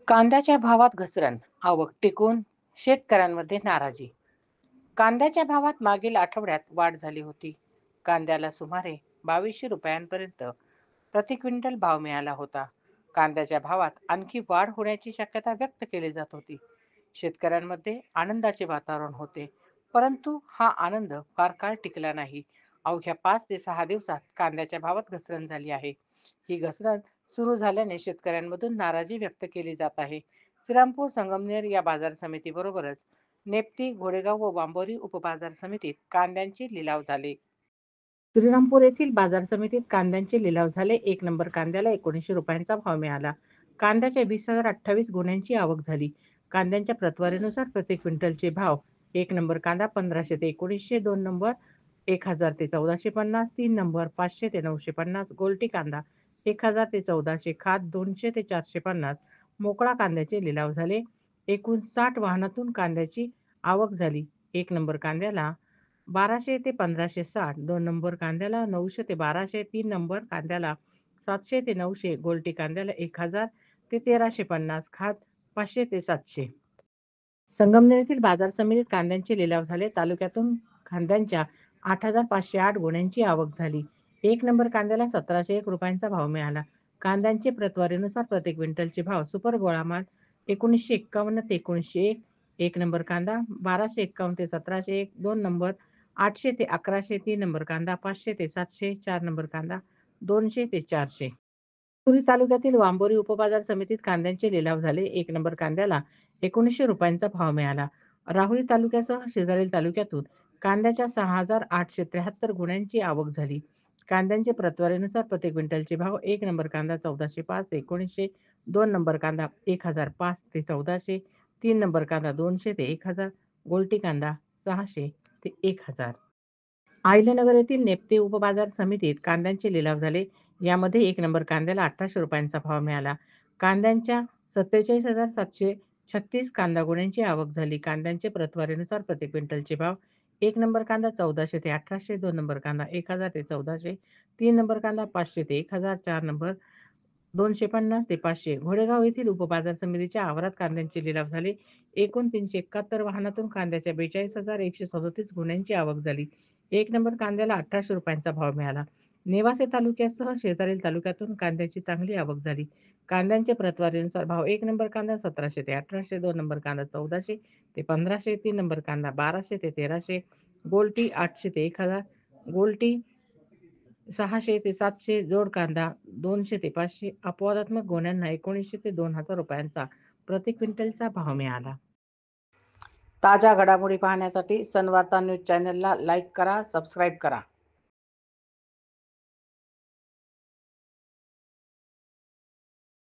कांद्याच्या भावात घसरण, आवक टिकून, शेतकऱ्यांमध्ये नाराजी. कांद्याच्या भावात मागील आठवड्यात वाढ झाली होती. कांद्याला सुमारे 2200 रुपयांपर्यंत प्रति क्विंटल भाव मिळाला होता. कांद्याच्या भावात आणखी वाढ होण्याची शक्यता व्यक्त केली जात होती. शेतकऱ्यांमध्ये आनंदाचे वातावरण होते. परंतु हा आनंद फार काळ टिकला नाही. अवघ्या 5 ते 6 दिवसात कांद्याच्या भावात घसरण झाली आहे. ही घसरण सुरू झाल्याने शेतकऱ्यांमधून नाराजी व्यक्त केली जात आहे. श्रीरामपूर संगमनेर या बाजार समितीबरोबरच नेप्ती, घोडेगाव व बांबोरी उपबाजार समितीत कांद्यांचे लिलाव झाले. श्रीरामपूर येथील बाजार समितीत कांद्यांचे लिलाव झाले. 1 नंबर कांद्याला 1900 रुपयांचा भाव मिळाला. कांद्याच्या 20,028 गोण्यांची आवक झाली. कांद्यांच्या प्रतवारीनुसार प्रति क्विंटलचे भाव: 1 नंबर कांदा 1500 ते 1900, 2 नंबर 1000 ते 1450, 3 नंबर 500 ते 950, गोल्टी कांदा 1000 ते 1400, खाद 200 ते 450. मोकळा कांद्याचे लिलाव झाले. एकूण 60 वाहनातून कांद्याची आवक झाली. 1 नंबर कांद्याला 1200 ते 1560, 2 नंबर कांद्याला 900 ते 1200, 3 नंबर कांद्याला 700 ते 900, गोल्टी कांद्याला 1000 ते 1350, खाद 500 ते 700. संगमनेर येथील बाजार समितीत कांद्यांचे लिलाव झाले. तालुक्यातून कांद्यांच्या 8508 गोण्यांची आवक झाली. 1 नंबर कांद्याला 1701 रुपयांचा भाव मिळाला. कांद्यांचे प्रतवारीनुसार प्रति क्विंटलचे भाव: सुपर गोळा माल 1951 ते 1901, 1 नंबर कांदा 1251 ते 1701, 2 नंबर 800 ते 1100, 3 नंबर कांदा 500 ते 700, 4 नंबर कांदा 200 ते 400. पुरी तालुक्यातील वांबोरी उपबाजार समितीत कांद्यांचे लिलाव झाले. 1 नंबर कांद्याला 1900 रुपयांचा भाव मिळाला. राहुरी तालुक्यासह शेजारील तालुक्यातून कांद्याच्या 6873 गुण्यांची आवक झाली. कांद्यांचे प्रतवारीनुसार प्रति क्विंटलचे भाव: 1 नंबर कांदा 1405 ते 1900, 2 नंबर कांदा 1005 ते 1400, 3 नंबर कांदा 200 ते 1000, गोल्टी कांदा 600 ते 1000. अहिल्यानगर येथील नेप्ते उपबाजार समितीत कांद्यांचे लिलाव झाले. यामध्ये 1 नंबर कांद्याला 1800 रुपयांचा भाव मिळाला. कांद्यांच्या 47,736 कांदा गोण्यांची आवक झाली. कांद्यांचे प्रतवारीनुसार प्रति क्विंटलचे भाव: 1 नंबर कांदा 1400 ते 1800, 2 नंबर कांदा 1000 ते 1400, 3 नंबर कांदा 500 ते 1000, 4 नंबर 250 ते 500. घोडेगाव येथील उपबाजार समितीच्या आवारात कांद्यांचे लिलाव झाले. एकूण 371 वाहनातून कांद्याच्या 42,137 गुण्यांची आवक झाली. 1 नंबर कांद्याला 1800 रुपयांचा भाव मिळाला. नेवासे तालुक्यासह शेजारील तालुक्यातून कांद्याची चांगली आवक झाली. कांद्यांचे प्रतवारीनुसार भाव: 1 नंबर कांदा 1700 ते 1800, 2 नंबर कांदा 1400 ते 1500, 3 नंबर कांदा 1200 ते 1300, गोल्टी 800 ते 1000, गोल्टी 600 ते 700, जोड कांदा 200 ते 500. अपवादात्मक गोण्यांना 1900 ते 2000 रुपयांचा प्रति क्विंटलचा भाव मिळाला. ताज्या घडामोडी पाहण्यासाठी सनवार्ता न्यूज चॅनलला लाईक करा, सबस्क्राईब करा.